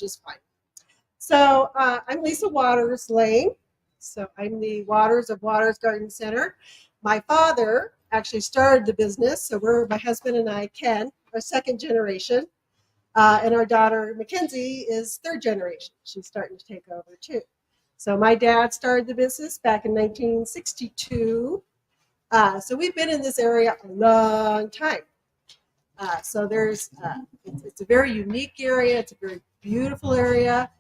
is fine. So I'm Lisa Waters Lane. So I'm the Waters of Waters Garden Center. My father actually started the business. So my husband and I, Ken, are second generation. And our daughter, Mackenzie, is third generation. She's starting to take over too. So my dad started the business back in 1962. So we've been in this area a long time. So it's a very unique area. It's a very beautiful area.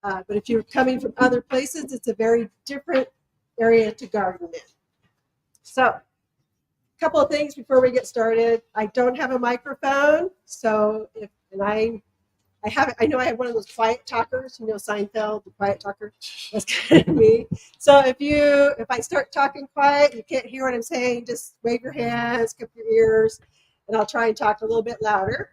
But if you're coming from other places, it's a very different area to garden in. So a couple of things before we get started. I don't have a microphone. So I know I have one of those quiet talkers, Seinfeld, the quiet talker. That's kind of me. So if I start talking quiet, you can't hear what I'm saying, just wave your hands, cup your ears, and I'll try and talk a little bit louder.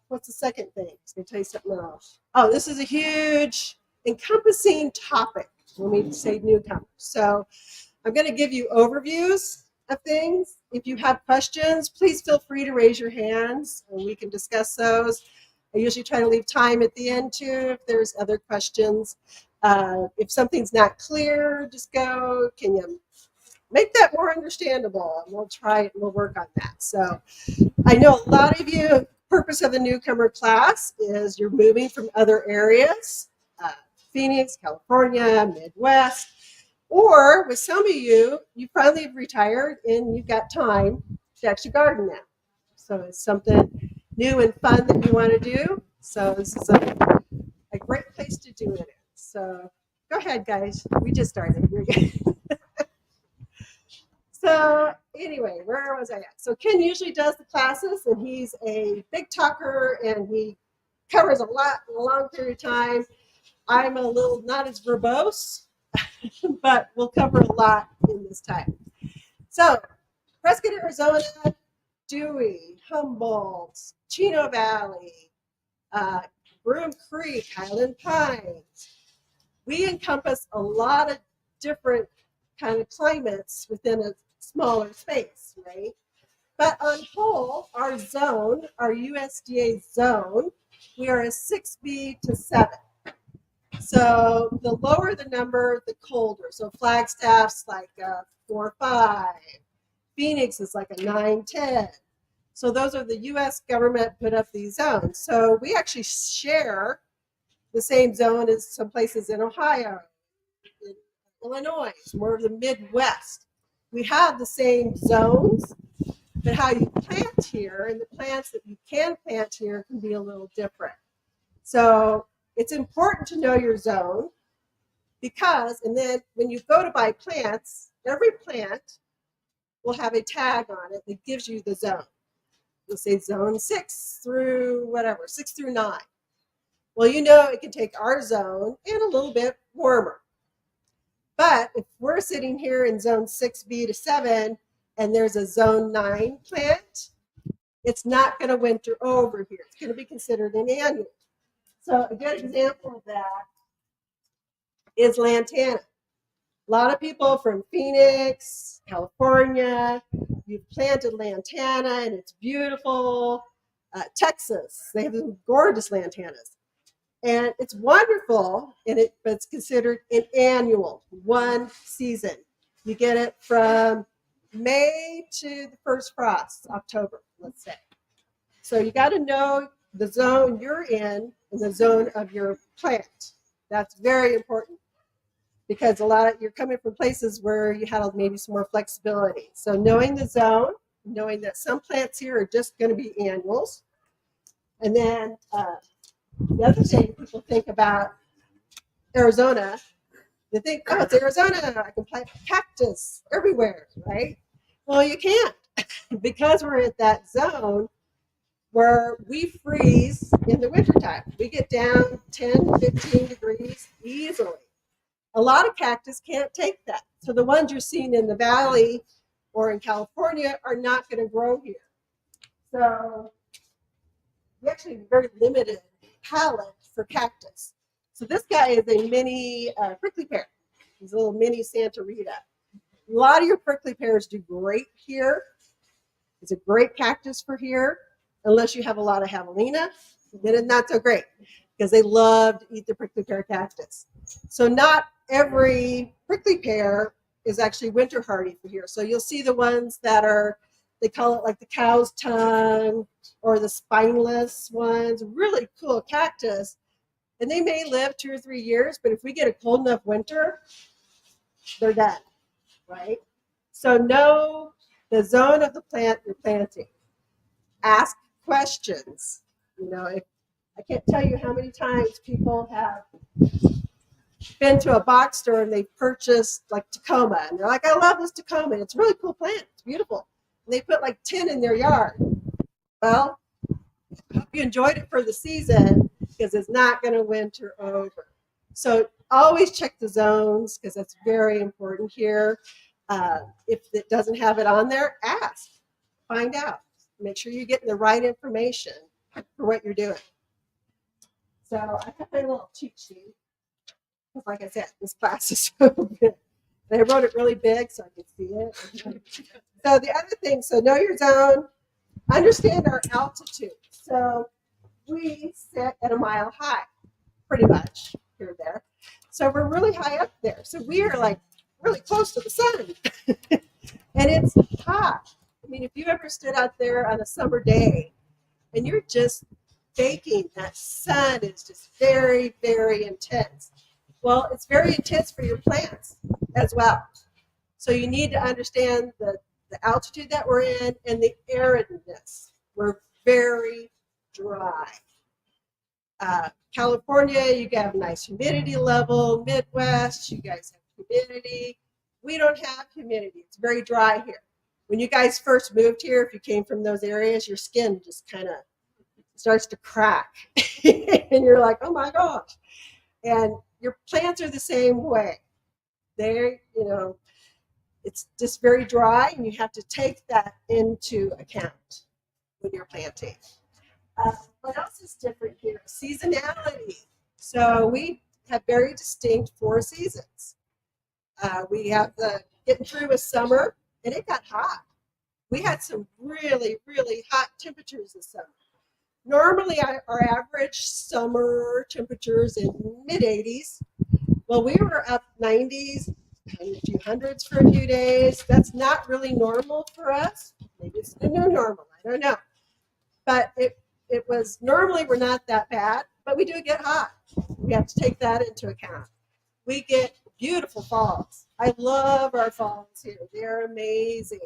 What's the second thing? I'm going to tell you something else. Oh, this is a huge encompassing topic when we say newcomers. So I'm going to give you overviews of things. If you have questions, please feel free to raise your hands and we can discuss those. I usually try to leave time at the end too if there's other questions. If something's not clear, just go, can you make that more understandable? And we'll try it and we'll work on that. So I know a lot of you, the purpose of the newcomer class is you're moving from other areas, Phoenix, California, Midwest, or with some of you, you finally retired and you've got time to actually garden now. So it's something new and fun that you want to do. So this is a great place to do it in. So go ahead, guys. We just started. So anyway, where was I at? So Ken usually does the classes, and he's a big talker, and he covers a lot in a long period of time. I'm a little not as verbose, but we'll cover a lot in this time. So Prescott, Arizona, Dewey, Humboldt, Chino Valley, Broom Creek, Highland Pines. We encompass a lot of different kind of climates within a smaller space, right? But on whole, our zone, our USDA zone, we are a 6B to 7. So the lower the number, the colder. So Flagstaff's like a 4 or 5. Phoenix is like a 9, 10. So those are the U.S. government put up these zones. So we actually share the same zone as some places in Ohio, in Illinois, more of the Midwest. We have the same zones, but how you plant here and the plants that you can plant here can be a little different. So it's important to know your zone because, and then when you go to buy plants, every plant will have a tag on it that gives you the zone. You'll say zone 6 through whatever, 6 through 9. Well, it can take our zone and a little bit warmer. But if we're sitting here in zone 6B to 7 and there's a zone 9 plant, it's not going to winter over here. It's going to be considered an annual. So a good example of that is lantana. A lot of people from Phoenix, California, you've planted lantana and it's beautiful. Texas, they have some gorgeous lantanas. And it's wonderful, but it's considered an annual, one season. You get it from May to the first frost, October, let's say. So you got to know the zone you're in and the zone of your plant. That's very important because you're coming from places where you had maybe some more flexibility. So knowing the zone, knowing that some plants here are just going to be annuals. And then the other thing people think about Arizona, they think, oh, it's Arizona, I can plant cactus everywhere, right? Well, you can't because we're at that zone where we freeze in the wintertime. We get down 10, 15 degrees easily. A lot of cactus can't take that. So the ones you're seeing in the valley or in California are not going to grow here. So we actually have a very limited palette for cactus. So this guy is a mini prickly pear. He's a little mini Santa Rita. A lot of your prickly pears do great here. It's a great cactus for here, unless you have a lot of javelina, then it's not so great because they love to eat the prickly pear cactus. So not every prickly pear is actually winter hardy for here. So you'll see the ones that are, they call it like the cow's tongue or the spineless ones, really cool cactus. And they may live 2 or 3 years, but if we get a cold enough winter, they're done, right? So know the zone of the plant you're planting. Ask questions. You know, if I can't tell you how many times people have been to a box store and they purchased like Tacoma, and they're like, I love this Tacoma. It's a really cool plant. It's beautiful. And they put like 10 in their yard. Well, I hope you enjoyed it for the season because it's not going to winter over. So always check the zones because that's very important here. If it doesn't have it on there, ask, find out. Make sure you're getting the right information for what you're doing. So I have my little cheat sheet. Because like I said, this class is so big. And I wrote it really big so I could see it. So the other thing, so know your zone, understand our altitude. So we sit at a mile high, pretty much here or there. So we're really high up there. So we are like really close to the sun. And it's hot. I mean, if you ever stood out there on a summer day and you're just baking, that sun is just very, very intense. Well, it's very intense for your plants as well. So you need to understand the altitude that we're in and the aridness. We're very dry. California, you have a nice humidity level. Midwest, you guys have humidity. We don't have humidity. It's very dry here. When you guys first moved here, if you came from those areas, your skin just kind of starts to crack. And you're like, oh my gosh. And your plants are the same way. They're, you know, it's just very dry, and you have to take that into account when you're planting. What else is different here? Seasonality. So we have very distinct 4 seasons. We have the getting through with summer, and it got hot. We had some really, really hot temperatures this summer. Normally, our average summer temperatures in mid-80s. Well, we were up 90s and a few hundreds for a few days. That's not really normal for us. Maybe it's the new normal. I don't know. But it was, normally we're not that bad, but we do get hot. We have to take that into account. We get beautiful falls. I love our falls here. They're amazing.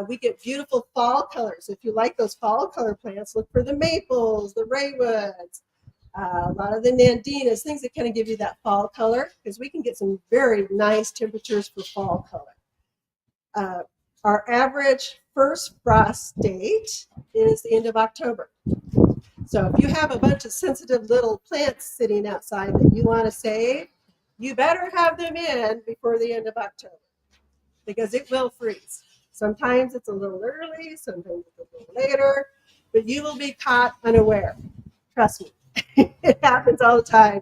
We get beautiful fall colors. If you like those fall color plants, look for the maples, the raywoods, a lot of the nandinas, things that kind of give you that fall color, because we can get some very nice temperatures for fall color. Our average first frost date is the end of October. So if you have a bunch of sensitive little plants sitting outside that you want to save, you better have them in before the end of October, because it will freeze. Sometimes it's a little early, sometimes it's a little later, but you will be caught unaware. Trust me. It happens all the time.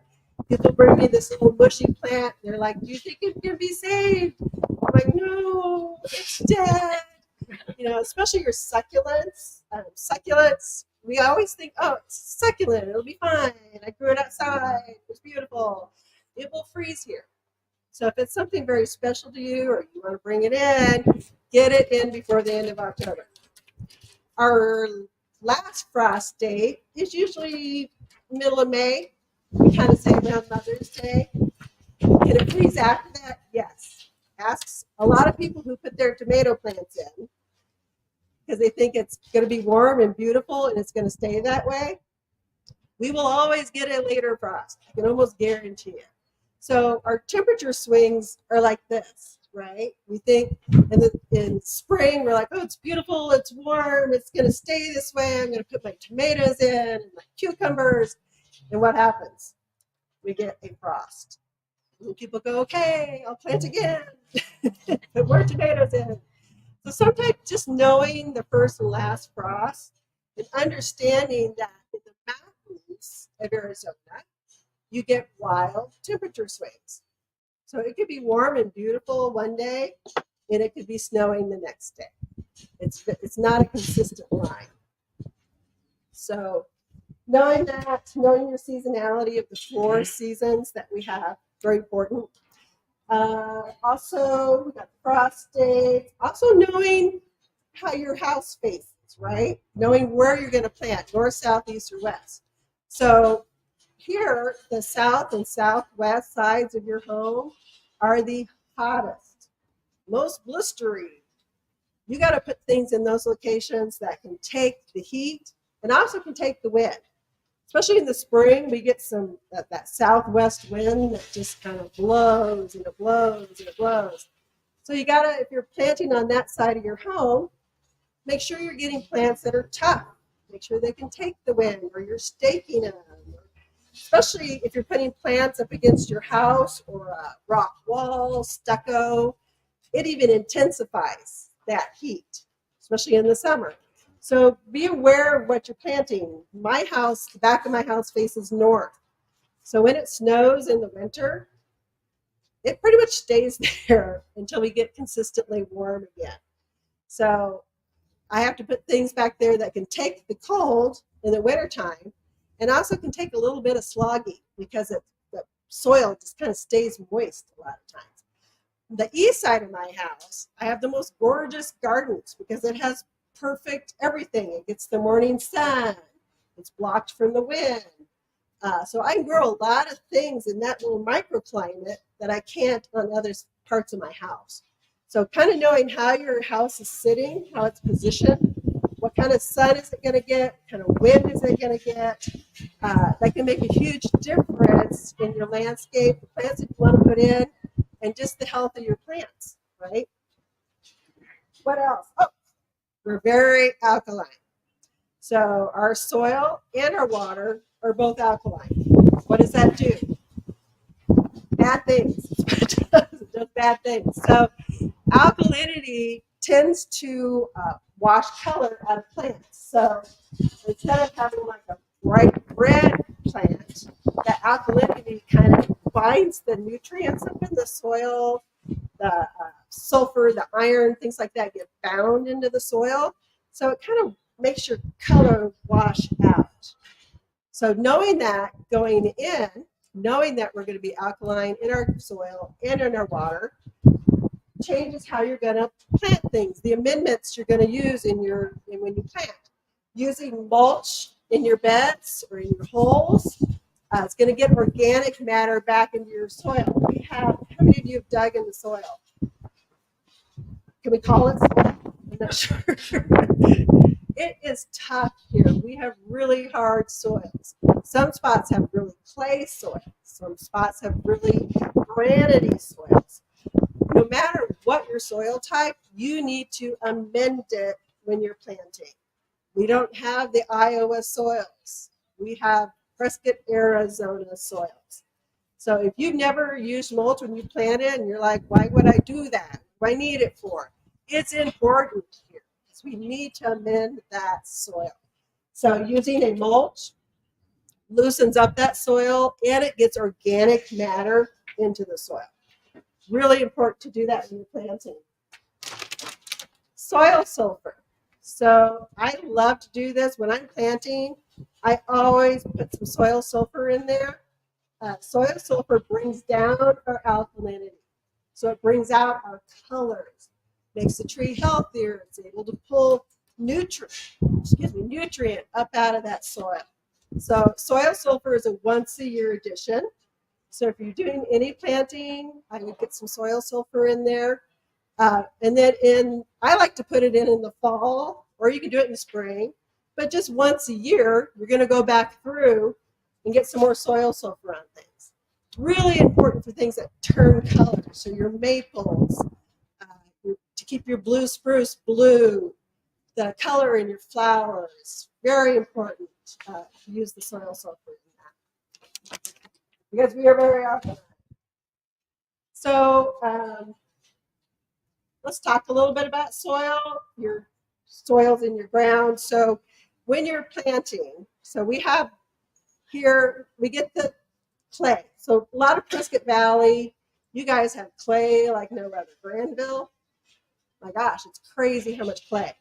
People bring me this little mushy plant. They're like, do you think it can be saved? I'm like, no, it's dead. You know, especially your succulents. Succulents, we always think, oh, it's succulent. It'll be fine. I grew it outside. It's beautiful. It will freeze here. So if it's something very special to you or you want to bring it in, get it in before the end of October. Our last frost date is usually middle of May. We kind of say around Mother's Day. Can it freeze after that? Yes. Asks a lot of people who put their tomato plants in because they think it's going to be warm and beautiful and it's going to stay that way. We will always get a later frost. I can almost guarantee it. So our temperature swings are like this, right? We think in spring, we're like, oh, it's beautiful, it's warm, it's going to stay this way. I'm going to put my tomatoes in and my cucumbers. And what happens? We get a frost. And people go, okay, I'll plant again. Put more tomatoes in. So sometimes just knowing the first and last frost and understanding that in the mountains of Arizona, you get wild temperature swings. So it could be warm and beautiful one day, and it could be snowing the next day. It's not a consistent line. So knowing that, knowing your seasonality of the 4 seasons that we have, very important. Also, we got the frost dates. Also, knowing how your house faces, right? Knowing where you're going to plant, north, south, east, or west. So here, the south and southwest sides of your home are the hottest, most blistery. You got to put things in those locations that can take the heat and also can take the wind. Especially in the spring, we get some that southwest wind that just kind of blows and it blows and it blows. So you gotta, if you're planting on that side of your home, make sure you're getting plants that are tough. Make sure they can take the wind, or you're staking them. Especially if you're putting plants up against your house or a rock wall, stucco, it even intensifies that heat, especially in the summer. So be aware of what you're planting. My house, the back of my house faces north. So when it snows in the winter, it pretty much stays there until we get consistently warm again. So I have to put things back there that can take the cold in the wintertime and also can take a little bit of sloggy because the soil just kind of stays moist a lot of times. The east side of my house, I have the most gorgeous gardens because it has perfect everything. It gets the morning sun. It's blocked from the wind. So I can grow a lot of things in that little microclimate that I can't on other parts of my house. So kind of knowing how your house is sitting, how it's positioned, what kind of sun is it going to get, what kind of wind is it going to get, that can make a huge difference in your landscape, the plants that you want to put in, and just the health of your plants, right? What else? Oh, we're very alkaline. So our soil and our water are both alkaline. What does that do? Bad things. It does bad things. So alkalinity tends to wash color out of plants. So instead of having like a bright red plant, that alkalinity kind of binds the nutrients up in the soil, the sulfur, the iron, things like that get bound into the soil. So it kind of makes your color wash out. So knowing that going in, knowing that we're going to be alkaline in our soil and in our water, changes how you're going to plant things, the amendments you're going to use when you plant. Using mulch in your beds or in your holes, it's going to get organic matter back into your soil. How many of you have dug in the soil? Can we call it soil? I'm not sure. It is tough here. We have really hard soils. Some spots have really clay soils. Some spots have really granity soils. No matter what your soil type, you need to amend it when you're planting. We don't have the Iowa soils. We have Prescott, Arizona soils. So if you've never used mulch when you plant it and you're like, why would I do that? What do I need it for? It's important here because we need to amend that soil. So using a mulch loosens up that soil and it gets organic matter into the soil. Really important to do that when you're planting. Soil sulfur. So I love to do this when I'm planting. I always put some soil sulfur in there. Soil sulfur brings down our alkalinity. So it brings out our colors, makes the tree healthier. It's able to pull nutrient up out of that soil. So soil sulfur is a once-a-year addition. So if you're doing any planting, I would get some soil sulfur in there. And then I like to put it in the fall, or you can do it in the spring. But just once a year, you're going to go back through and get some more soil sulfur on things. Really important for things that turn color. So your maples, to keep your blue spruce blue, the color in your flowers. Very important to use the soil sulfur in that. Because we are very often. So let's talk a little bit about soil, your soils in your ground. So when you're planting, so we have here, we get the clay. So a lot of Prescott Valley, you guys have clay like no other. Granville, my gosh, it's crazy how much clay.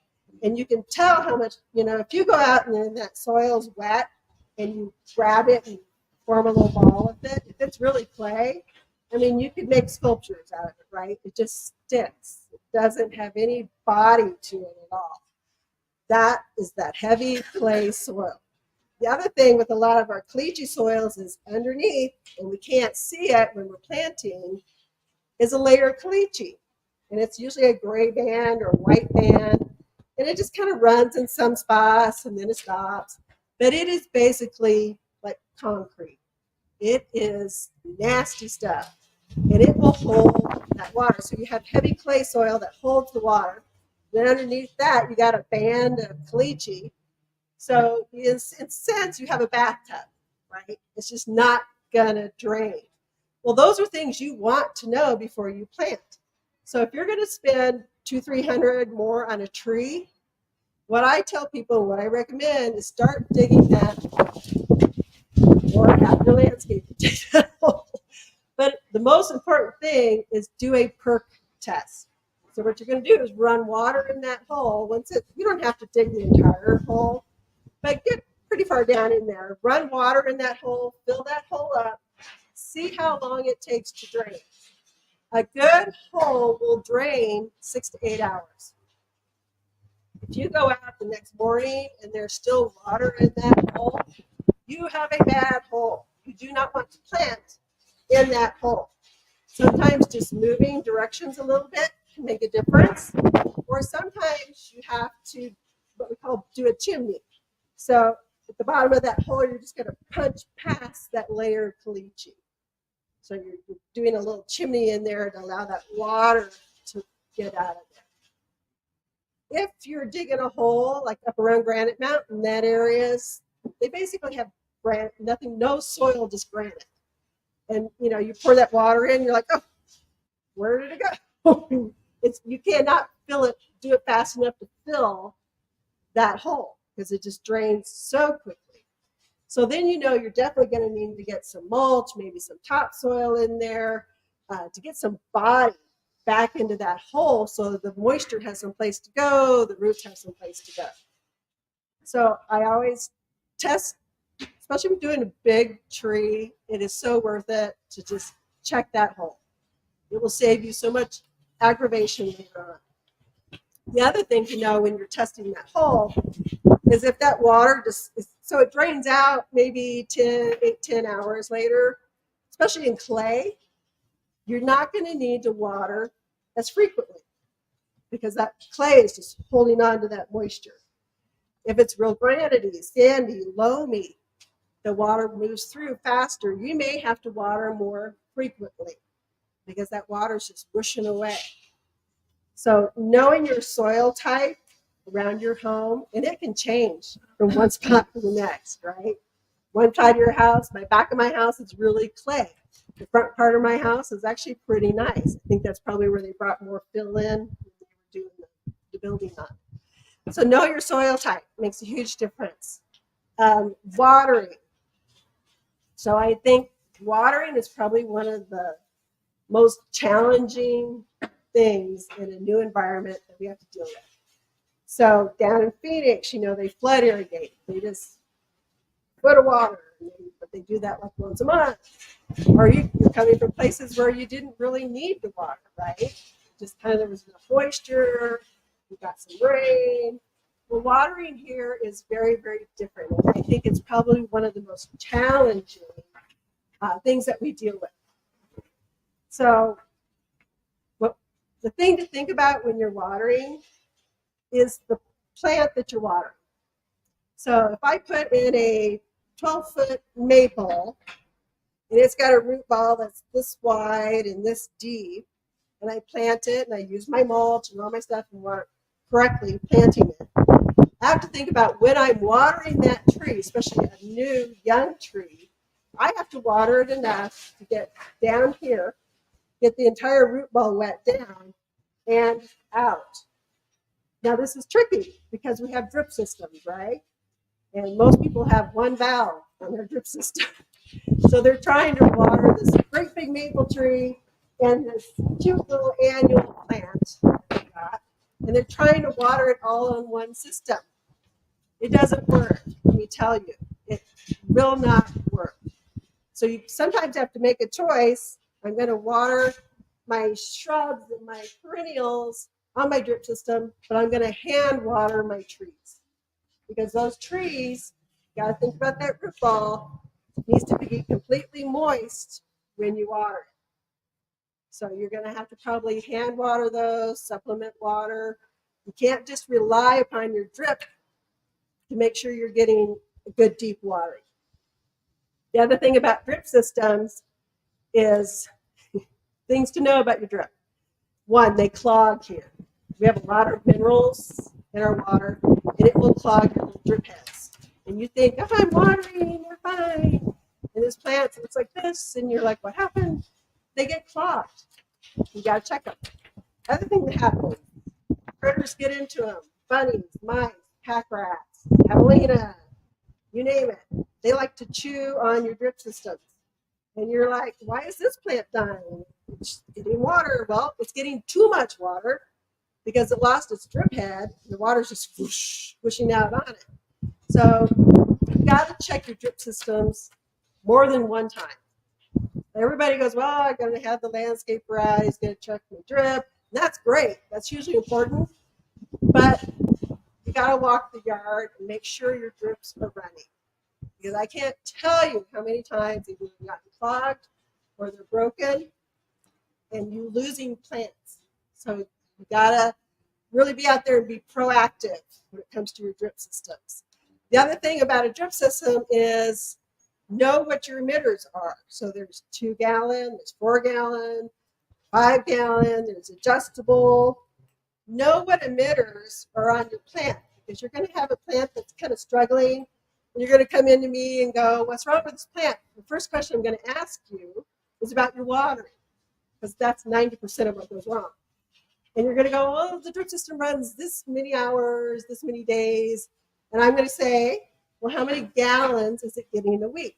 And you can tell how much, if you go out and that soil's wet and you grab it and form a little ball with it, if it's really clay, I mean, you could make sculptures out of it, right? It just sticks. It doesn't have any body to it at all. That is that heavy clay soil. The other thing with a lot of our caliche soils is underneath, and we can't see it when we're planting, is a layer of caliche. And it's usually a gray band or a white band. And it just kind of runs in some spots and then it stops. But it is basically like concrete. It is nasty stuff. And it will hold that water. So you have heavy clay soil that holds the water. Then underneath that, you got a band of caliche. So in a sense, you have a bathtub, right? It's just not gonna drain. Well, those are things you want to know before you plant. So if you're gonna spend $200-300 more on a tree, what I tell people, what I recommend is start digging that, or have your landscaper dig that hole. But the most important thing is do a perk test. So what you're gonna do is run water in that hole. You don't have to dig the entire hole, but get pretty far down in there. Run water in that hole, fill that hole up, see how long it takes to drain. A good hole will drain 6 to 8 hours. If you go out the next morning and there's still water in that hole, you have a bad hole. You do not want to plant in that hole. Sometimes just moving directions a little bit can make a difference. Or sometimes you have to, what we call, do a chimney. So at the bottom of that hole, you're just going to punch past that layer of caliche. So you're doing a little chimney in there to allow that water to get out of there. If you're digging a hole like up around Granite Mountain, that areas, they basically have granite, nothing, no soil, just granite. And you pour that water in, you're like, oh, where did it go? You cannot fill it, do it fast enough to fill that hole because it just drains so quickly. So then you're definitely going to need to get some mulch, maybe some topsoil in there to get some body back into that hole so that the moisture has some place to go, the roots have some place to go. So I always test, especially when doing a big tree, it is so worth it to just check that hole. It will save you so much aggravation later on. The other thing to know when you're testing that hole is if that water so it drains out maybe 8-10 hours later, especially in clay, you're not going to need to water as frequently because that clay is just holding on to that moisture. If it's real granity, sandy, loamy, the water moves through faster. You may have to water more frequently because that water is just whooshing away. So knowing your soil type around your home, and it can change from one spot to the next, right? One side of your house, my back of my house is really clay. The front part of my house is actually pretty nice. I think that's probably where they brought more fill in when they were doing the building on. So know your soil type makes a huge difference. Watering. So I think watering is probably one of the most challenging things in a new environment that we have to deal with. So down in Phoenix, they flood irrigate. They just put a water, but they do that like once a month. Or you're coming from places where you didn't really need the water, right? Just kind of there was enough moisture, you got some rain. Well, watering here is very, very different. I think it's probably one of the most challenging things that we deal with. So the thing to think about when you're watering is the plant that you're watering. So if I put in a 12-foot maple and it's got a root ball that's this wide and this deep, and I plant it and I use my mulch and all my stuff and water correctly planting it, I have to think about when I'm watering that tree, especially a new young tree, I have to water it enough to get down here, get the entire root ball wet down and out. Now this is tricky because we have drip systems, right? And most people have one valve on their drip system. So they're trying to water this great big maple tree and this cute little annual plant that they got, and they're trying to water it all on one system. It doesn't work, let me tell you. it will not work. So you sometimes have to make a choice. I'm going to water my shrubs and my perennials on my drip system, but I'm going to hand water my trees, because those trees, you got to think about that root ball, needs to be completely moist when you water it. So you're going to have to probably hand water those, supplement water. You can't just rely upon your drip to make sure you're getting a good deep watering. The other thing about drip systems is things to know about your drip. One, they clog here. We have a lot of minerals in our water, and it will clog your little drip heads. And you think, if I'm watering, we're fine. And this plant looks like this, and you're like, what happened? They get clogged. You got to check them. Other thing that happens, critters get into them. Bunnies, mice, pack rats, javelina, you name it. They like to chew on your drip systems. And you're like, why is this plant dying? It's getting water. Well, it's getting too much water because it lost its drip head. The water's just whoosh, whooshing out on it. So you've got to check your drip systems more than one time. Everybody goes, well, I'm going to have the landscaper out. He's going to check my drip. And that's great. That's usually important. But you got to walk the yard and make sure your drips are running. Because I can't tell you how many times they've either gotten clogged or they're broken and you losing plants. So you gotta really be out there and be proactive when it comes to your drip systems. The other thing about a drip system is know what your emitters are. So there's 2 gallon, there's 4 gallon, 5 gallon, there's adjustable. Know what emitters are on your plant, because you're going to have a plant that's kind of struggling. And you're going to come into me and go, what's wrong with this plant? The first question I'm going to ask you is about your watering, because that's 90% of what goes wrong. And you're going to go, well, the drip system runs this many hours, this many days. And I'm going to say, well, how many gallons is it getting in a week?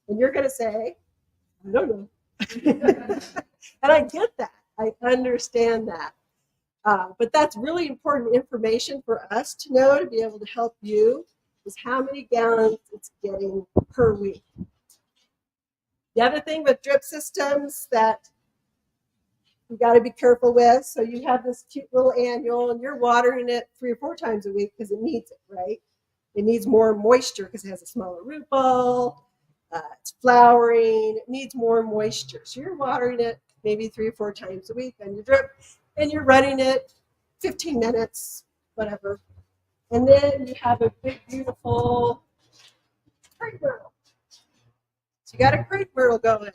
And you're going to say, I don't know. And I get that. I understand that. But that's really important information for us to know, to be able to help you, is how many gallons it's getting per week. The other thing with drip systems that you got to be careful with, so you have this cute little annual and you're watering it 3 or 4 times a week because it needs it, right? It needs more moisture because it has a smaller root ball, it's flowering, it needs more moisture. So you're watering it maybe 3 or 4 times a week on your drip, and you're running it 15 minutes, whatever. And then you have a big, beautiful crepe myrtle. So you got a crepe myrtle going,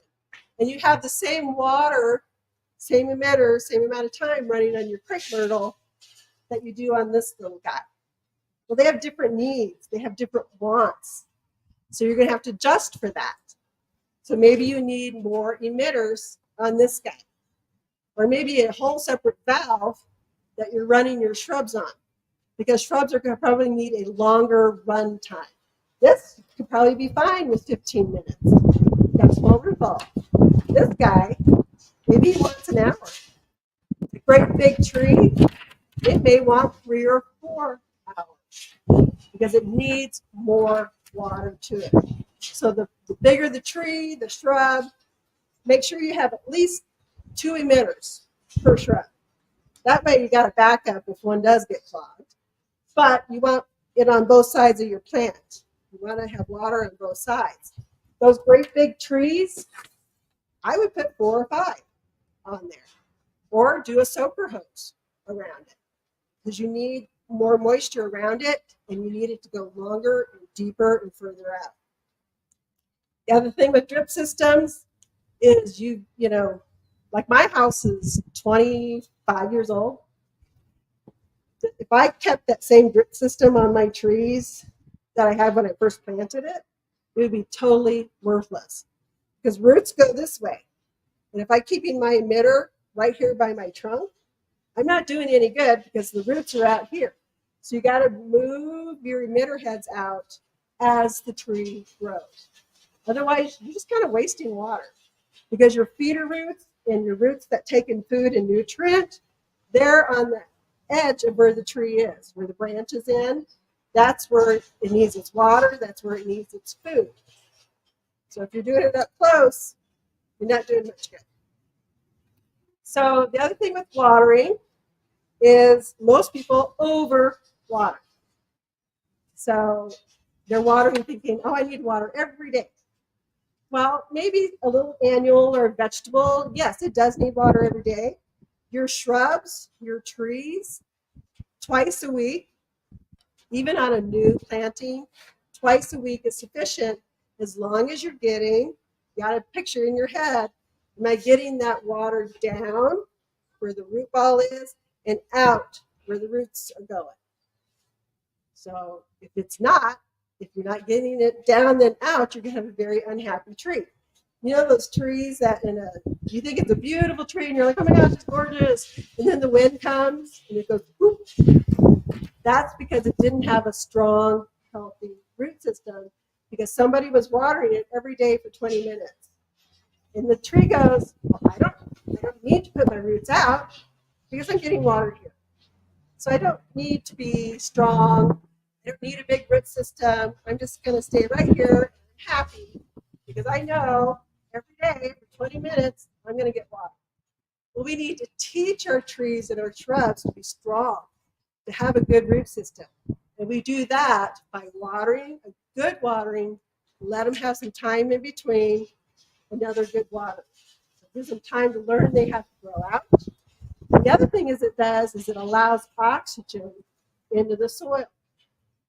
and you have the same water, same emitter, same amount of time running on your crepe myrtle that you do on this little guy. Well, they have different needs. They have different wants. So you're going to have to adjust for that. So maybe you need more emitters on this guy. Or maybe a whole separate valve that you're running your shrubs on, because shrubs are going to probably need a longer run time. This could probably be fine with 15 minutes. You've got a small root ball. This guy, maybe he wants an hour. A great big tree, it may want 3 or 4 hours because it needs more water to it. So the bigger the tree, the shrub, make sure you have at least 2 emitters per shrub. That way you got a backup if one does get clogged. But you want it on both sides of your plant. You want to have water on both sides. Those great big trees, I would put 4 or 5 on there. Or do a soaker hose around it, because you need more moisture around it and you need it to go longer and deeper and further out. The other thing with drip systems is you know, like my house is 25 years old. If I kept that same drip system on my trees that I had when I first planted it, it would be totally worthless, because roots go this way. And if I'm keeping my emitter right here by my trunk, I'm not doing any good because the roots are out here. So you got to move your emitter heads out as the tree grows. Otherwise, you're just kind of wasting water, because your feeder roots and your roots that take in food and nutrient, they're on the edge of where the tree is, where the branch is in. That's where it needs its water. That's where it needs its food. So if you're doing it up close, you're not doing much good. So the other thing with watering is most people over water. So they're watering thinking, oh, I need water every day. Well, maybe a little annual or vegetable. Yes, it does need water every day. Your shrubs, your trees, twice a week, even on a new planting, twice a week is sufficient as long as you're getting, you got a picture in your head, am I getting that water down where the root ball is and out where the roots are going? So if it's not, if you're not getting it down then out, you're going to have a very unhappy tree. You know those trees that you think it's a beautiful tree and you're like, oh my gosh, it's gorgeous. And then the wind comes and it goes, whoop. That's because it didn't have a strong, healthy root system because somebody was watering it every day for 20 minutes. And the tree goes, well, I don't need to put my roots out because I'm getting water here. So I don't need to be strong. I don't need a big root system. I'm just going to stay right here happy because I know every day for 20 minutes I'm going to get water. Well, we need to teach our trees and our shrubs to be strong, to have a good root system. And we do that by watering, a good watering, let them have some time in between, another good water. So gives them time to learn they have to grow out. The other thing it does is it allows oxygen into the soil.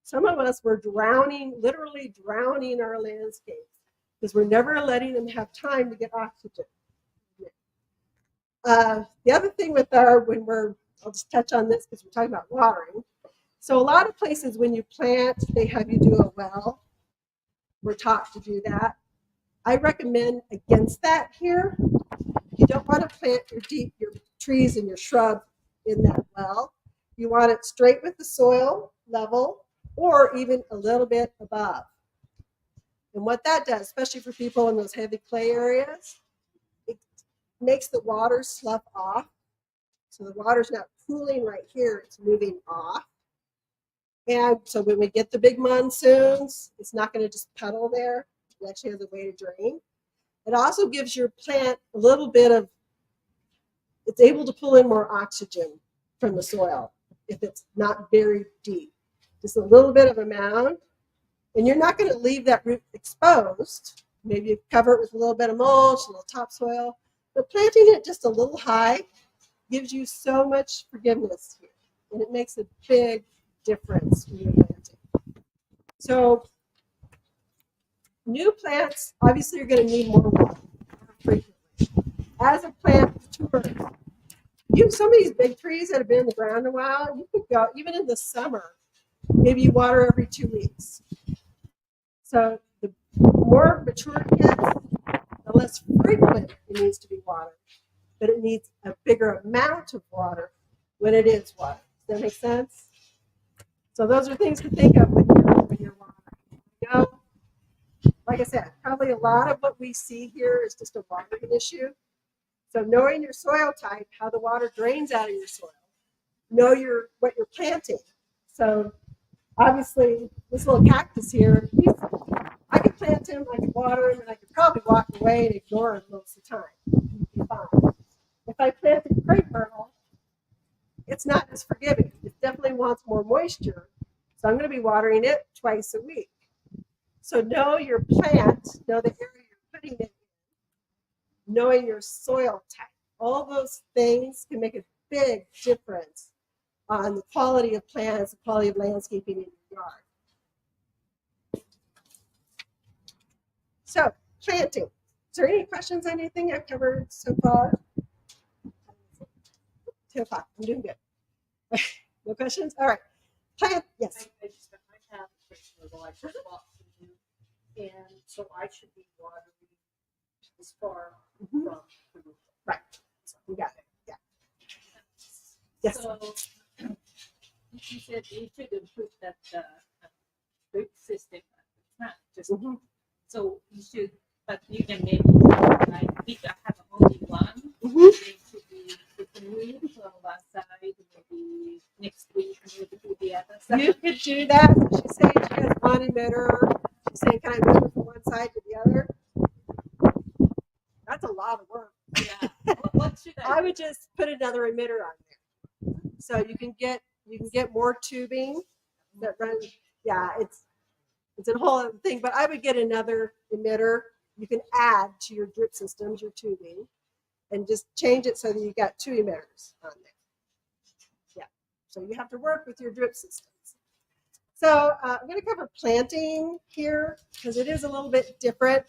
Some of us were drowning, literally drowning our landscapes because we're never letting them have time to get oxygen. The other thing with I'll just touch on this because we're talking about watering. So a lot of places when you plant, they have you do a well. We're taught to do that. I recommend against that here. You don't want to plant your trees and your shrub in that well. You want it straight with the soil level or even a little bit above. And what that does, especially for people in those heavy clay areas, it makes the water slough off. So the water's not pooling right here, it's moving off. And so when we get the big monsoons, it's not going to just puddle there. It actually has a way to drain. It also gives your plant a little bit of, it's able to pull in more oxygen from the soil if it's not buried deep. Just a little bit of a mound. And you're not going to leave that root exposed. Maybe you cover it with a little bit of mulch, a little topsoil. But planting it just a little high gives you so much forgiveness here. And it makes a big difference when you're planting. So new plants, obviously, you're going to need more water frequently. As a plant matures, some of these big trees that have been in the ground a while, you could go, even in the summer, maybe you water every 2 weeks. So the more mature it gets, the less frequent it needs to be watered. But it needs a bigger amount of water when it is watered. Does that make sense? So those are things to think of when you're watering. Like I said, probably a lot of what we see here is just a watering issue. So knowing your soil type, how the water drains out of your soil, know what you're planting. So obviously, this little cactus here, I could plant him, I could water him, and I could probably walk away and ignore him most of the time. He'd be fine. If I planted crepe myrtle, it's not as forgiving. It definitely wants more moisture. So I'm going to be watering it twice a week. So know your plant, know the area you're putting it in, knowing your soil type. All those things can make a big difference on the quality of plants, the quality of landscaping in your yard. So, planting. Is there any questions on anything I've covered so far? 2 o'clock. I'm doing good. No questions? All right. Plant. Yes. I have a question of I just bought from you, and so I should be watering as far from the roof. Right. You got it. Yeah. Yes. So you said you should improve that root system at the plant. Just so you should, but you can maybe like if I have only one, it should be with the root on one side, maybe next week maybe to the other side. You could do that. So she's saying she has one emitter. She's saying, can I move it from one side to the other? That's a lot of work. Yeah. What should I would just put another emitter on there. So you can get more tubing that runs. Yeah, it's a whole other thing. But I would get another emitter. You can add to your drip systems, your tubing, and just change it so that you got 2 emitters on there. Yeah. So you have to work with your drip systems. So I'm going to cover planting here because it is a little bit different.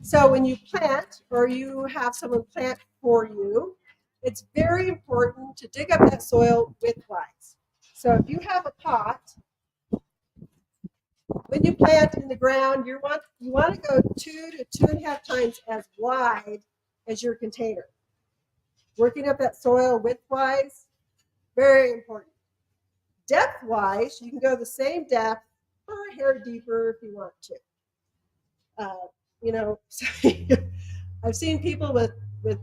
So when you plant or you have someone plant for you, it's very important to dig up that soil widthwise. So if you have a pot, when you plant in the ground, you want to go 2 to 2.5 times as wide as your container. Working up that soil widthwise, very important. Depth-wise, you can go the same depth or a hair deeper if you want to. I've seen people with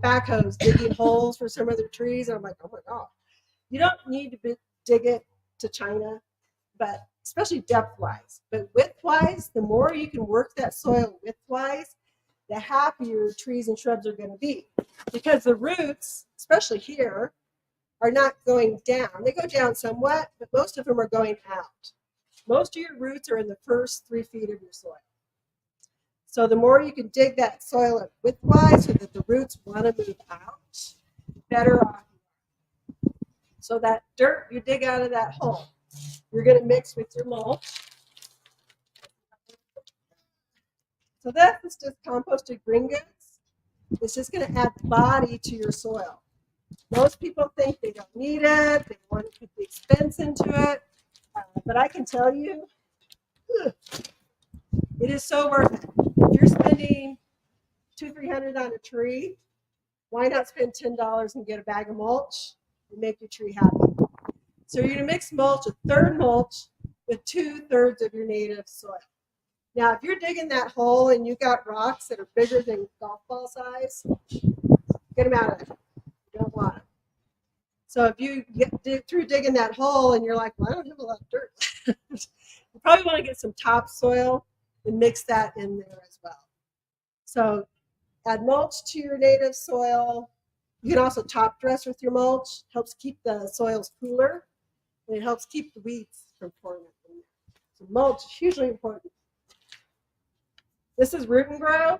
backhoes digging holes for some of their trees, and I'm like, oh my God. You don't need to dig it to China, but especially depth-wise. But width-wise, the more you can work that soil width-wise, the happier trees and shrubs are going to be. Because the roots, especially here, are not going down. They go down somewhat, but most of them are going out. Most of your roots are in the first 3 feet of your soil. So the more you can dig that soil up widthwise so that the roots want to move out, better off. So that dirt you dig out of that hole, you're going to mix with your mulch. So that is just composted green goods. It's just going to add body to your soil. Most people think they don't need it. They want to put the expense into it. But I can tell you, it is so worth it. If you're spending $200-300 on a tree, why not spend $10 and get a bag of mulch and make your tree happy? So you're going to mix mulch, a third mulch, with 2/3 of your native soil. Now, if you're digging that hole and you got rocks that are bigger than golf ball size, get them out of there. You don't want them. So if you dig through digging that hole and you're like, well, I don't have a lot of dirt, you probably want to get some topsoil and mix that in there as well. So add mulch to your native soil. You can also top dress with your mulch. Helps keep the soils cooler, and it helps keep the weeds from forming in there. So mulch is hugely important. This is root and grow.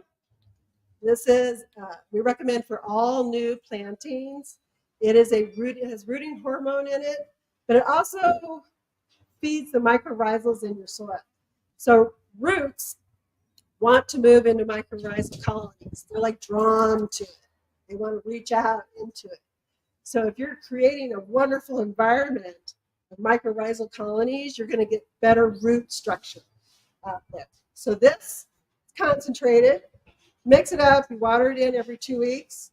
This is we recommend for all new plantings. It has rooting hormone in it, but it also feeds the mycorrhizals in your soil. So roots want to move into mycorrhizal colonies. They're like drawn to it. They want to reach out into it. So if you're creating a wonderful environment of mycorrhizal colonies, you're going to get better root structure out there. So this is concentrated. Mix it up. You water it in every 2 weeks.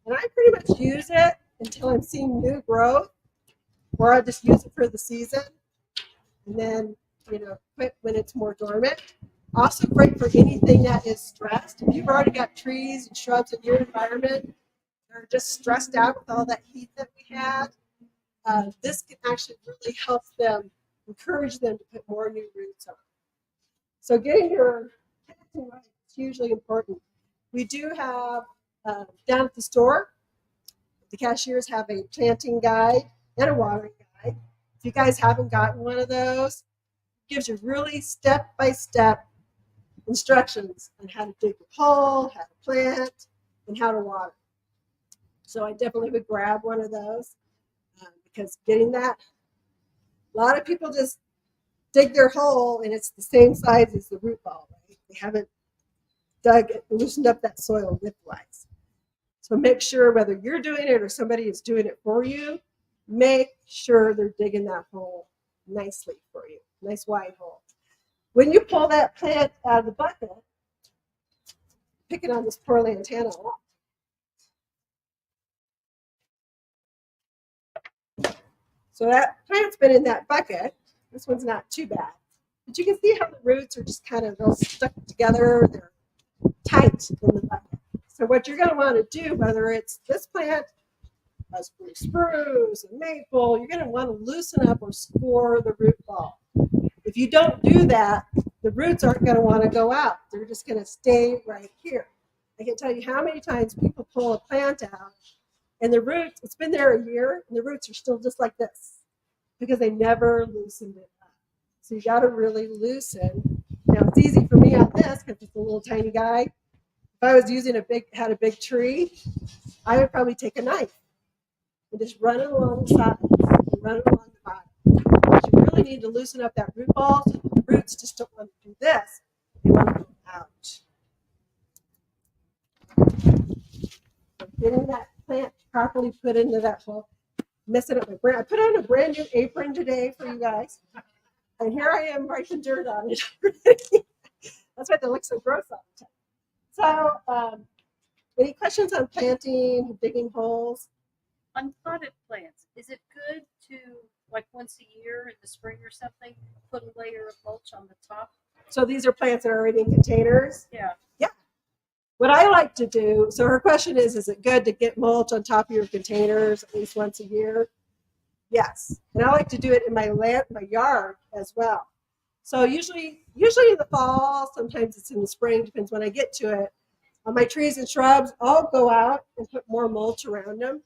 And I pretty much use it until I'm seeing new growth, or I just use it for the season. And then, quit when it's more dormant. Also great for anything that is stressed. If you've already got trees and shrubs in your environment, they're just stressed out with all that heat that we had, this can actually really help them, encourage them to put more new roots on. So getting your planting right is hugely important. We do have, down at the store, the cashiers have a planting guide and a watering guide. If you guys haven't gotten one of those, it gives you really step-by-step instructions on how to dig a hole, how to plant, and how to water. So I definitely would grab one of those because getting that, a lot of people just dig their hole and it's the same size as the root ball, right? They haven't loosened up that soil widthwise. So make sure whether you're doing it or somebody is doing it for you, make sure they're digging that hole nicely for you, nice wide hole. When you pull that plant out of the bucket, pick it on this poor lantana. So that plant's been in that bucket. This one's not too bad. But you can see how the roots are just kind of all stuck together. They're tight in the bucket. So what you're going to want to do, whether it's this plant, spruce and maple, you're going to want to loosen up or score the root ball. If you don't do that, the roots aren't going to want to go out. They're just going to stay right here. I can't tell you how many times people pull a plant out and the roots, it's been there a year, and the roots are still just like this because they never loosened it up. So you got to really loosen. Now it's easy for me on this because it's a little tiny guy. If I was had a big tree, I would probably take a knife and just run it along the sides, and run it along the bottom. But you really need to loosen up that root ball so the roots just don't want to do this. They want to go out. So getting that plant properly put into that hole. Messing up my brand. I put on a brand new apron today for you guys. And here I am wiping dirt on it. That's why they look so gross all the time. So, any questions on planting, digging holes? On potted plants, is it good to, like once a year in the spring or something, put a layer of mulch on the top? So these are plants that are already in containers? Yeah. Yeah. What I like to do, so her question is it good to get mulch on top of your containers at least once a year? Yes. And I like to do it in my yard as well. So usually in the fall, sometimes it's in the spring, depends when I get to it. On my trees and shrubs, I'll go out and put more mulch around them.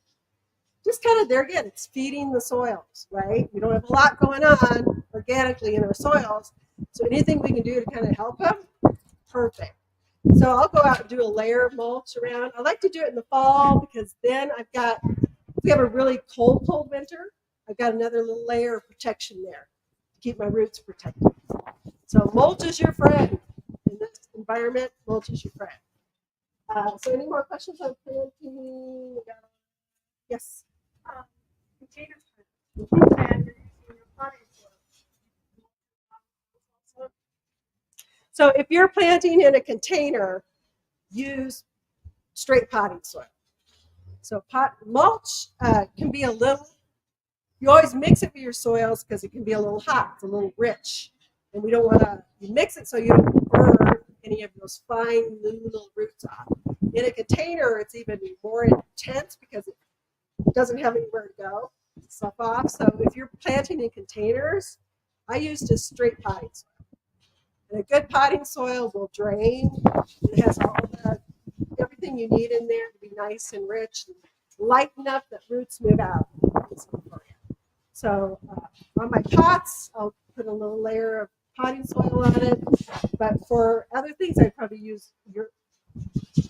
Just kind of there again, it's feeding the soils, right? We don't have a lot going on organically in our soils. So anything we can do to kind of help them, perfect. So I'll go out and do a layer of mulch around. I like to do it in the fall because then if we have a really cold winter, I've got another little layer of protection there to keep my roots protected. So mulch is your friend. In this environment, mulch is your friend. So any more questions on planting? Yes. Container plant. And you're using your potting soil. So if you're planting in a container, use straight potting soil. So mulch can be a little, you always mix it with your soils because it can be a little hot, it's a little rich. And we don't want to, you mix it so you don't burn any of those fine little roots off. In a container, it's even more intense because it doesn't have anywhere to go, stuff off. So if you're planting in containers, I use just straight potting soil. And a good potting soil will drain. It has everything you need in there to be nice and rich, and light enough that roots move out. So on my pots, I'll put a little layer of potting soil on it. But for other things, I'd probably use your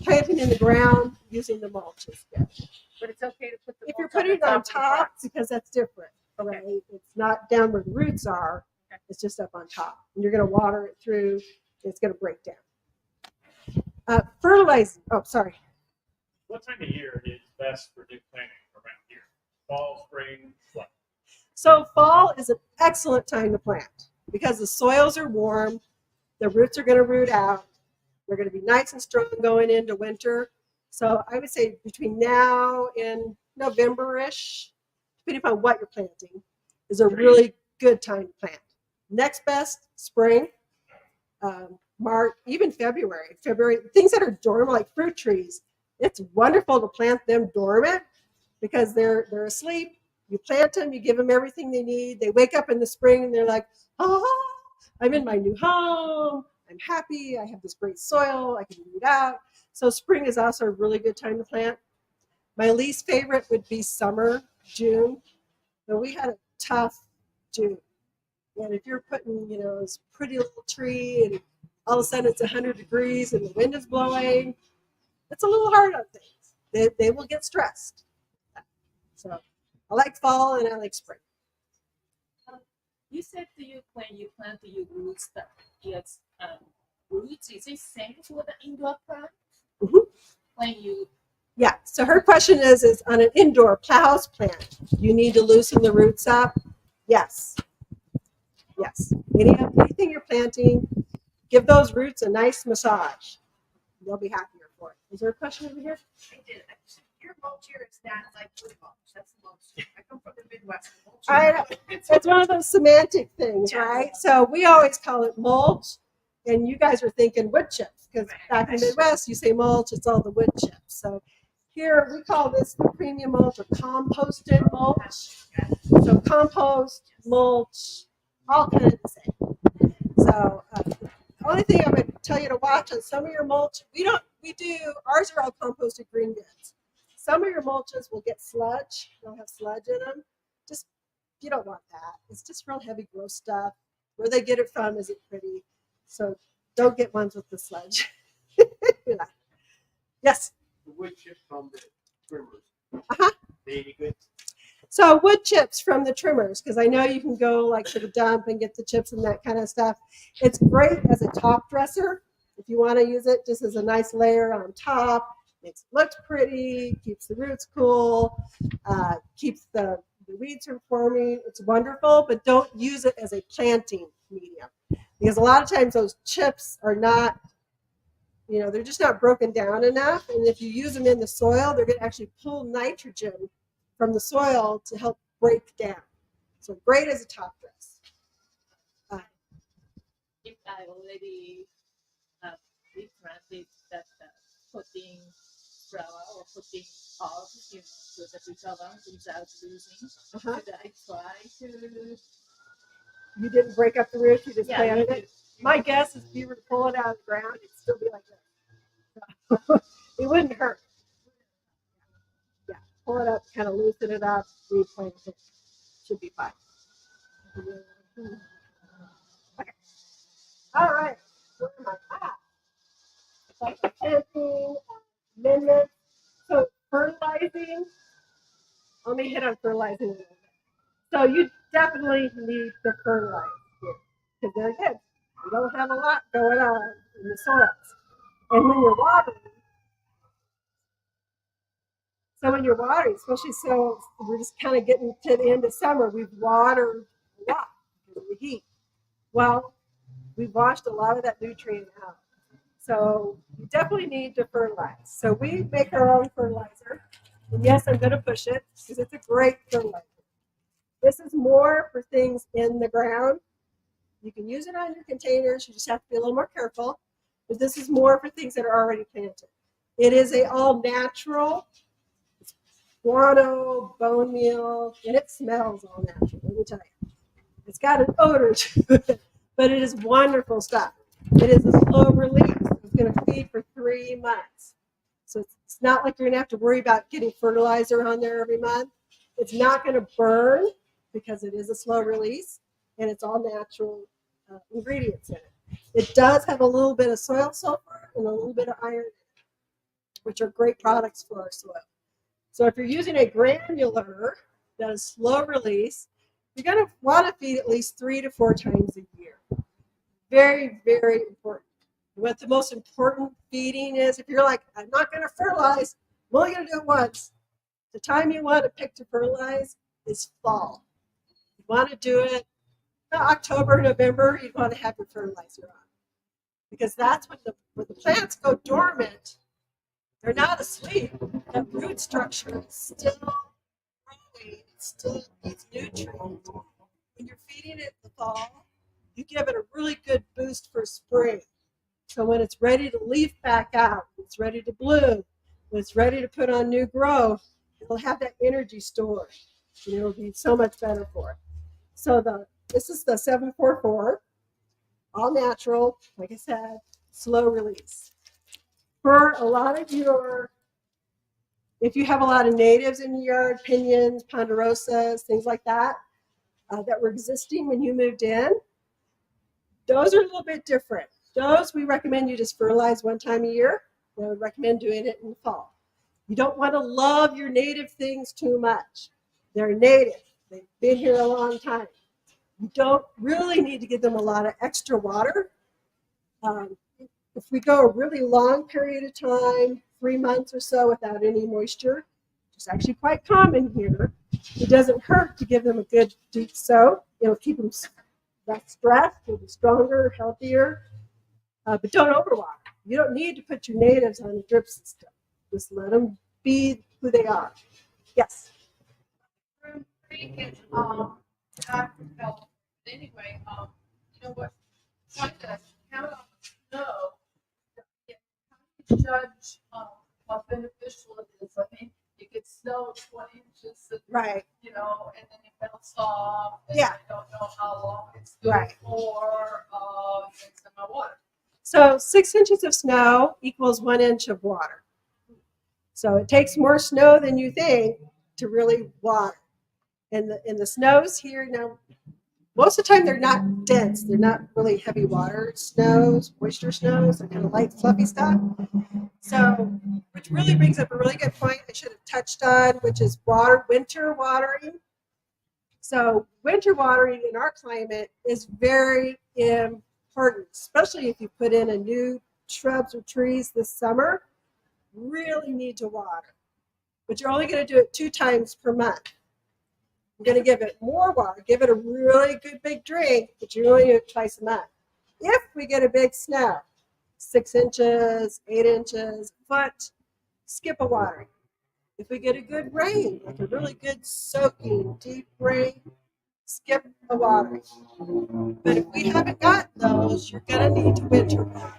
planting in the ground using the mulch is good. But it's okay to put the If you're mulch on putting it the on top of the top, pots. because that's different, Okay. right? It's not down where the roots are. Okay. It's just up on top. And you're going to water it through. It's going to break down. Fertilizing. Oh, sorry. What time of year is best for new planting around here? Fall, spring, what? So fall is an excellent time to plant because the soils are warm. The roots are going to root out. They're going to be nice and strong going into winter. So I would say between now and November-ish, depending upon what you're planting, is a really good time to plant. Next best, spring, March, even February. Things that are dormant, like fruit trees, it's wonderful to plant them dormant because they're asleep. You plant them, you give them everything they need. They wake up in the spring and they're like, oh, I'm in my new home. I'm happy. I have this great soil. I can root out. So spring is also a really good time to plant. My least favorite would be summer, June. But we had a tough June. And if you're putting, this pretty little tree and all of a sudden it's 100 degrees and the wind is blowing, it's a little hard on things. They will get stressed. So I like fall and I like spring. You said when you plant your roots that gets roots, is it same for the indoor plant? Mhm. When you Yeah, so her question is on an indoor house plant, you need to loosen the roots up? Yes. Yes. Anything you're planting, give those roots a nice massage. They'll be happier for it. Is there a question over here? I did. Your mulch here is not like wood mulch. That's the mulch. I come from the Midwest. Mulch It's one of those semantic things, right? So we always call it mulch, and you guys are thinking wood chips because back in the Midwest, you say mulch, it's all the wood chips. So here we call this the premium mulch or composted mulch. So compost, mulch, all kind of the same. So the only thing I would tell you to watch on some of your mulch, ours are all composted green bins. Some of your mulches will get sludge. They'll have sludge in them. Just, you don't want that. It's just real heavy, gross stuff. Where they get it from isn't pretty. So don't get ones with the sludge. Yeah. Yes. The wood chips from the trimmers. Uh-huh. They any good? So wood chips from the trimmers, because I know you can go like to the dump and get the chips and that kind of stuff. It's great as a top dresser if you want to use it just as a nice layer on top. Makes it look pretty, keeps the roots cool, keeps the weeds from forming. It's wonderful, but don't use it as a planting medium because a lot of times those chips are not, they're just not broken down enough. And if you use them in the soil, they're going to actually pull nitrogen from the soil to help break down. So great as a top dress. If I already replanted that putting flower or putting out, so the bigger one without losing, should I try to? You didn't break up the roots, you just Yeah, planted it. My guess is if you were to pull it out of the ground, it'd still be like this. It wouldn't hurt. Yeah, pull it up, kind of loosen it up, replant it. Should be fine. Okay. All right. Where am I at? Like planting, amendments. So fertilizing. Let me hit on fertilizing a little bit. So you definitely need to fertilize here because they're good. You don't have a lot going on in the soils. And when you're watering, especially so we're just kind of getting to the end of summer, we've watered a lot because of the heat. Well, we've washed a lot of that nutrient out. So you definitely need to fertilize. So we make our own fertilizer. And yes, I'm going to push it because it's a great fertilizer. This is more for things in the ground. You can use it on your containers. You just have to be a little more careful. But this is more for things that are already planted. It is a all natural guano, bone meal, and it smells all natural, let me tell you. It's got an odor to it, but it is wonderful stuff. It is a slow release. It's going to feed for 3 months. So it's not like you're going to have to worry about getting fertilizer on there every month. It's not going to burn because it is a slow release, and it's all natural ingredients in it. It does have a little bit of soil sulfur and a little bit of iron, which are great products for our soil. So if you're using a granular that is slow release, you're going to want to feed at least 3 to 4 times a year. Very, very important. What the most important feeding is, if you're like, I'm not going to fertilize, I'm only going to do it once, the time you want to pick to fertilize is fall. You want to do it October, November, you want to have your fertilizer on. Because that's when the plants go dormant, they're not asleep. That root structure is still growing, it still needs nutrients. When you're feeding it in the fall, you give it a really good boost for spring. So when it's ready to leaf back out, it's ready to bloom, when it's ready to put on new growth, it'll have that energy stored. And it'll be so much better for it. So this is the 744, all natural, like I said, slow release. For a lot of if you have a lot of natives in your yard, pinions, ponderosas, things like that, that were existing when you moved in, those are a little bit different. Those we recommend you just fertilize 1 time a year. I would recommend doing it in the fall. You don't want to love your native things too much. They're native. They've been here a long time. You don't really need to give them a lot of extra water. If we go a really long period of time, 3 months or so without any moisture, which is actually quite common here, it doesn't hurt to give them a good deep soak. It'll keep them less stressed, they'll be stronger, healthier, but don't overwater. You don't need to put your natives on a drip system. Just let them be who they are. Yes. Creek is, anyway, you know what? What does count on snow? How do you judge how beneficial it is? I mean, you could snow 20 inches, and, Right. you know, and then it melts off. And Yeah. I don't know how long it's good Right. for. next time I water. So 6 inches of snow equals 1 inch of water. So it takes more snow than you think to really water. And the snows here now, most of the time they're not dense. They're not really heavy water snows, moisture snows. They're kind of light, fluffy stuff. So, which really brings up a really good point I should have touched on, which is winter watering. So winter watering in our climate is very important, especially if you put in a new shrubs or trees this summer. Really need to water, but you're only going to do it 2 times per month. I'm going to give it more water, give it a really good big drink, but you only do it twice a month. If we get a big snow, 6 inches, 8 inches, a foot, skip a watering. If we get a good rain, like a really good soaking deep rain, skip the watering. But if we haven't got those, you're going to need to winter water.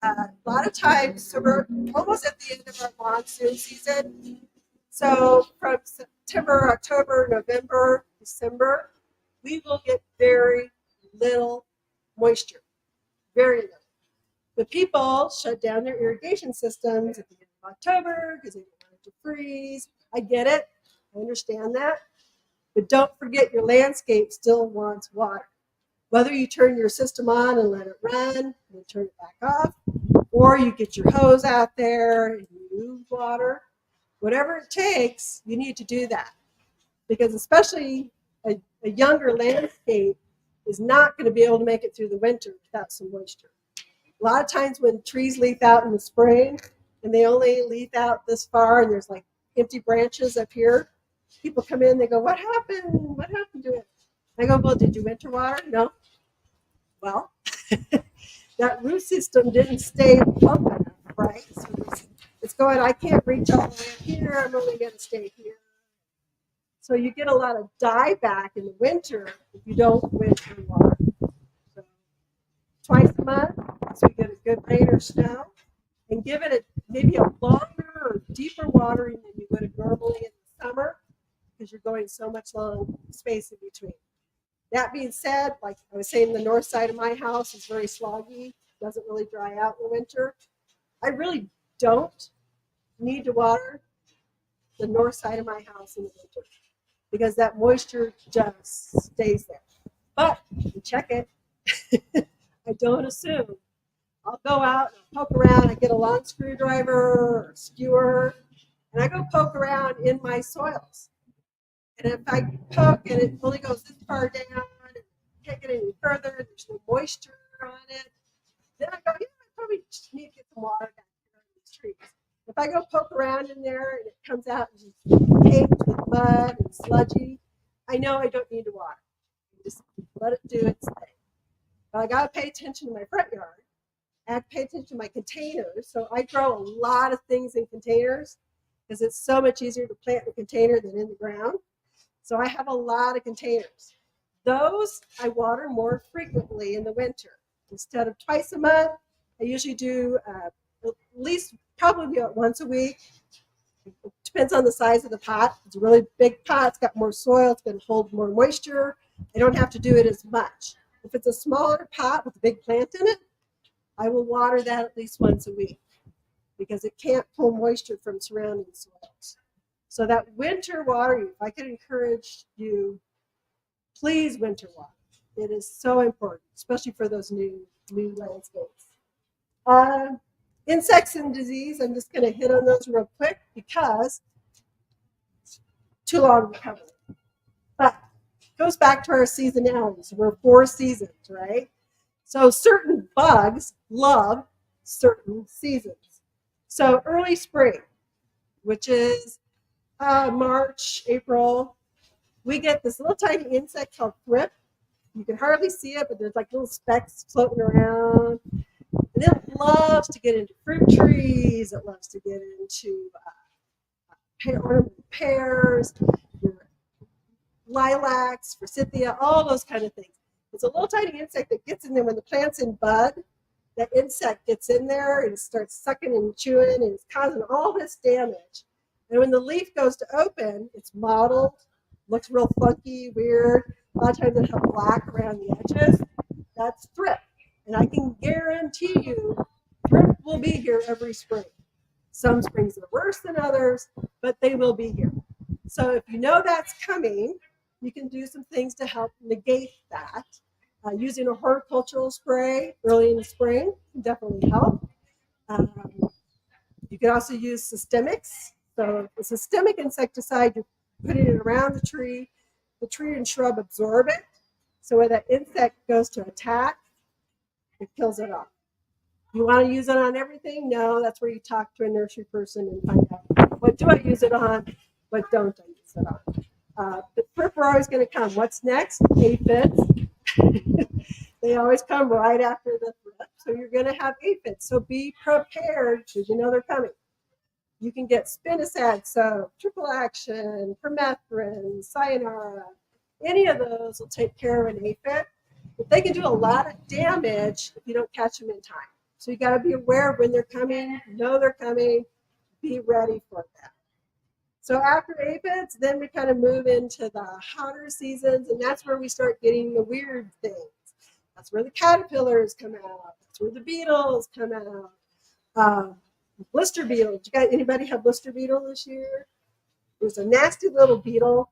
A lot of times, so we're almost at the end of our monsoon season. So from September, October, November, December, we will get very little moisture, very little. The people shut down their irrigation systems at the end of October because they don't want it to freeze. I get it. I understand that. But don't forget your landscape still wants water. Whether you turn your system on and let it run and then turn it back off, or you get your hose out there and you move water, whatever it takes, you need to do that. Because especially a younger landscape is not going to be able to make it through the winter without some moisture. A lot of times when trees leaf out in the spring and they only leaf out this far and there's like empty branches up here, people come in, they go, what happened? What happened to it? I go, well, did you winter water? No. Well, that root system didn't stay plump enough, right? So it's going, I can't reach all the way up here. I'm only going to stay here. So you get a lot of dieback in the winter if you don't winter water. So twice a month, so you get a good rain or snow, and give it maybe a longer or deeper watering than you would have normally in the summer because you're going so much long space in between. That being said, like I was saying, the north side of my house is very sloggy, doesn't really dry out in the winter. I really don't need to water the north side of my house in the winter because that moisture just stays there. But you check it. I don't assume. I'll go out and poke around. I get a long screwdriver or a skewer, and I go poke around in my soils. And if I poke and it only goes this far down, and can't get any further, there's no moisture on it, then I go, yeah, I probably just need to get some water back here on these trees. If I go poke around in there and it comes out and just caked with mud and sludgy, I know I don't need to water. Just let it do its thing. But I got to pay attention to my front yard. I have to pay attention to my containers. So I grow a lot of things in containers because it's so much easier to plant in a container than in the ground. So I have a lot of containers. Those I water more frequently in the winter. Instead of twice a month, I usually do at least probably about once a week. It depends on the size of the pot. If it's a really big pot, it's got more soil, it's going to hold more moisture. I don't have to do it as much. If it's a smaller pot with a big plant in it, I will water that at least once a week because it can't pull moisture from surrounding soils. So that winter watering, if I could encourage you, please winter water. It is so important, especially for those new landscapes. Insects and disease, I'm just going to hit on those real quick because it's too long to cover. But it goes back to our seasonalities. We're 4 seasons, right? So certain bugs love certain seasons. So early spring, which is March, April, we get this little tiny insect called thrip. You can hardly see it, but there's like little specks floating around. And it loves to get into fruit trees. It loves to get into ornamental pears, lilacs, forsythia, all those kind of things. It's a little tiny insect that gets in there when the plant's in bud. That insect gets in there and starts sucking and chewing and it's causing all this damage. And when the leaf goes to open, it's mottled, looks real funky, weird. A lot of times it has black around the edges. That's thrip. And I can guarantee you, thrift will be here every spring. Some springs are worse than others, but they will be here. So if you know that's coming, you can do some things to help negate that. Using a horticultural spray early in the spring can definitely help. Um, you can also use systemics. So the systemic insecticide, you're putting it around the tree and shrub absorb it. So when that insect goes to attack, it kills it off. You want to use it on everything? No, that's where you talk to a nursery person and find out what do I use it on, what don't I use it on. The flip are always going to come. What's next? Aphids. They always come right after the flip. So you're going to have aphids. So be prepared because you know they're coming. You can get spinosad soap, triple action, permethrin, sayonara. Any of those will take care of an aphid. But they can do a lot of damage if you don't catch them in time. So you got to be aware of when they're coming, know they're coming, be ready for them. So after aphids, then we kind of move into the hotter seasons, and that's where we start getting the weird things. That's where the caterpillars come out. That's where the beetles come out. Blister beetle. Anybody have blister beetle this year? There's a nasty little beetle,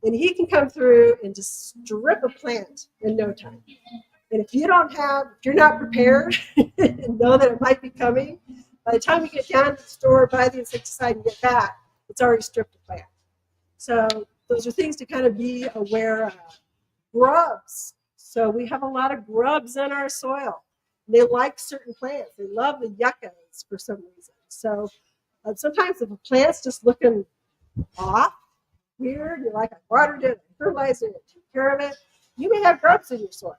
and he can come through and just strip a plant in no time. And if you're not prepared and know that it might be coming, by the time you get down to the store, buy the insecticide and get back, it's already stripped the plant. So those are things to kind of be aware of. Grubs. So we have a lot of grubs in our soil. They like certain plants. They love the yuccas for some reason. So sometimes if a plant's just looking off, weird, you're like, I watered it, I fertilized it, I took care of it, you may have grubs in your soil.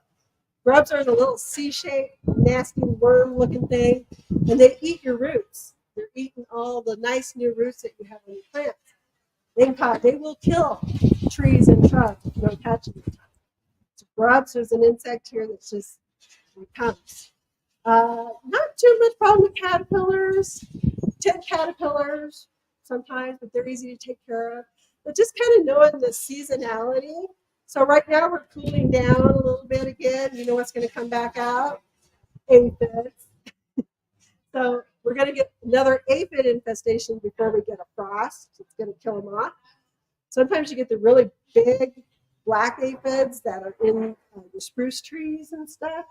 Grubs are the little C-shaped, nasty worm-looking thing, and they eat your roots. They're eating all the nice new roots that you have on your plants. They will kill trees and shrubs if you don't catch them. So grubs, there's an insect here that's just comes. Not too much problem with caterpillars. Tent caterpillars sometimes, but they're easy to take care of. But just kind of knowing the seasonality. So right now we're cooling down a little bit again. You know what's going to come back out? Aphids. So we're going to get another aphid infestation before we get a frost. It's going to kill them off. Sometimes you get the really big black aphids that are in the spruce trees and stuff.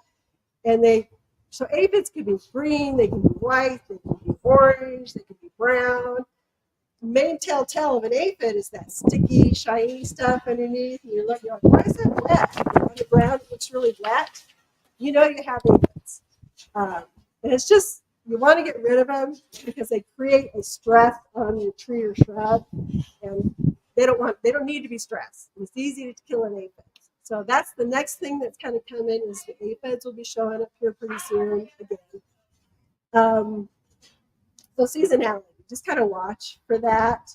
So aphids can be green, they can be white, they can be orange, they can be brown. The main telltale of an aphid is that sticky, shiny stuff underneath. And you're like, why is that wet? On the ground, it looks really wet. You know you have aphids. And it's just, you want to get rid of them because they create a stress on your tree or shrub. And they don't need to be stressed. It's easy to kill an aphid. So that's the next thing that's kind of coming is the aphids will be showing up here pretty soon again. So seasonality, just kind of watch for that.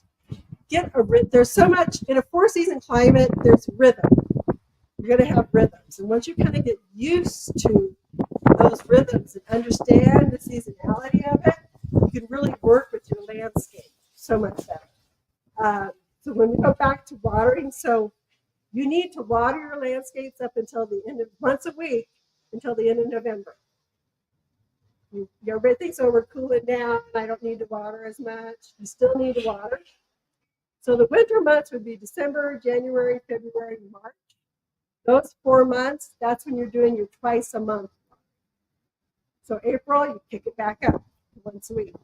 There's so much in a 4-season climate. There's rhythm. You're going to have rhythms, and once you kind of get used to those rhythms and understand the seasonality of it, you can really work with your landscape so much better. So when we go back to watering, so you need to water your landscapes up until the end of once a week until the end of November. Everybody thinks, oh, we're cooling down. I don't need to water as much. You still need to water. So the winter months would be December, January, February, March. Those 4 months, that's when you're doing your twice a month. So April, you pick it back up once a week.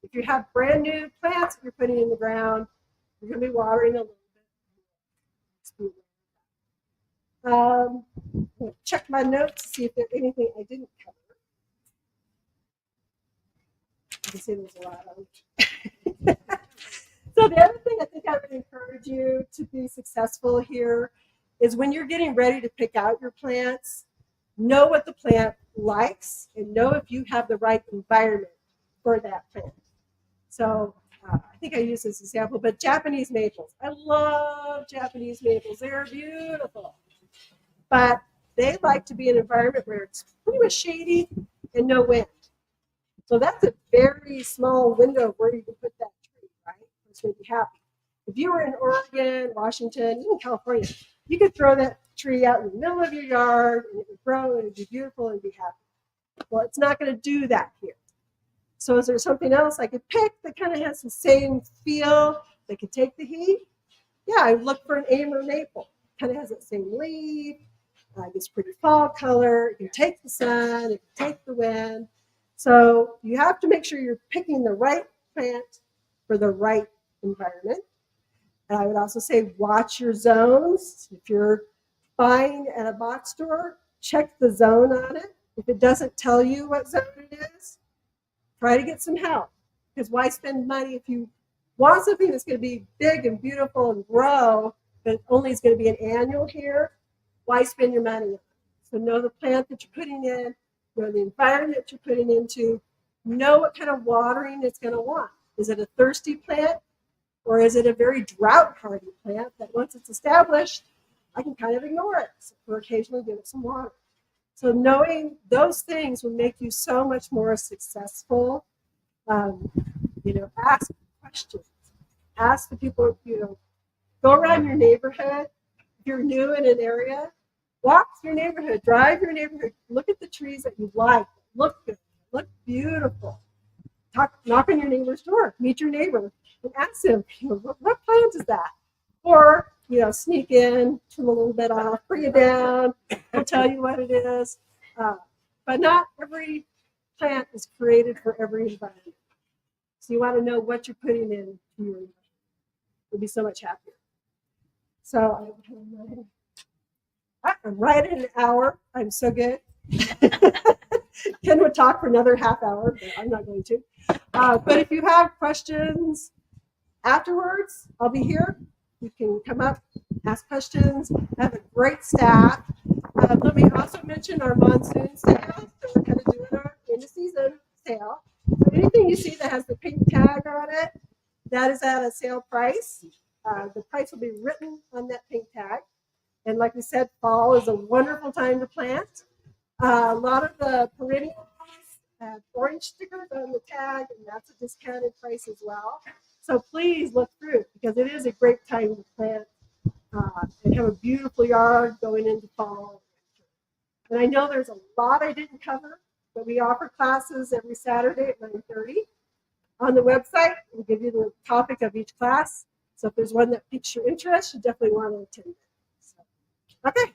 If you have brand new plants that you're putting in the ground, you're going to be watering a little bit. Check my notes to see if there's anything I didn't cover. You can see there's a lot of. So the other thing I think I would encourage you to be successful here is when you're getting ready to pick out your plants, know what the plant likes and know if you have the right environment for that plant. So I think I used this example, but Japanese maples. I love Japanese maples. They're beautiful. But they like to be in an environment where it's pretty much shady and no wind. So that's a very small window where you can put that tree, right? It's going to be happy. If you were in Oregon, Washington, even California, you could throw that tree out in the middle of your yard and it would grow and it would be beautiful and be happy. Well, it's not going to do that here. So is there something else I could pick that kind of has the same feel that could take the heat? Yeah, I would look for an amber maple. Kind of has that same leaf, this pretty fall color. It can take the sun, it can take the wind. So you have to make sure you're picking the right plant for the right environment. And I would also say watch your zones. If you're buying at a box store, check the zone on it. If it doesn't tell you what zone it is, try to get some help. Because why spend money if you want something that's going to be big and beautiful and grow, but only is going to be an annual here? Why spend your money on it? So know the plant that you're putting in, know the environment that you're putting into, know what kind of watering it's going to want. Is it a thirsty plant? Or is it a very drought-hardy plant that once it's established, I can kind of ignore it or occasionally give it some water? So knowing those things will make you so much more successful. Ask questions. Ask the people, go around your neighborhood. If you're new in an area, walk through your neighborhood, drive your neighborhood, look at the trees that you like, look good, look beautiful. Knock on your neighbor's door, meet your neighbor, and ask them, what plant is that? Or, sneak in, trim a little bit off, bring it down, they'll tell you what it is. But not every plant is created for every environment. So you want to know what you're putting in to your environment. You'll be so much happier. So I'm right at an hour. I'm so good. Ken would talk for another half hour, but I'm not going to. But if you have questions afterwards, I'll be here. You can come up, ask questions. I have a great staff. Let me also mention our monsoon sale. So we're kind of doing our end of season sale. So anything you see that has the pink tag on it, that is at a sale price. The price will be written on that pink tag. And like we said, fall is a wonderful time to plant. A lot of the perennials have orange stickers on the tag, and that's a discounted price as well. So please look through because it is a great time to plant and have a beautiful yard going into fall. And I know there's a lot I didn't cover, but we offer classes every Saturday at 9:30. On the website, we'll give you the topic of each class. So if there's one that piques your interest, you definitely want to attend it. So, okay.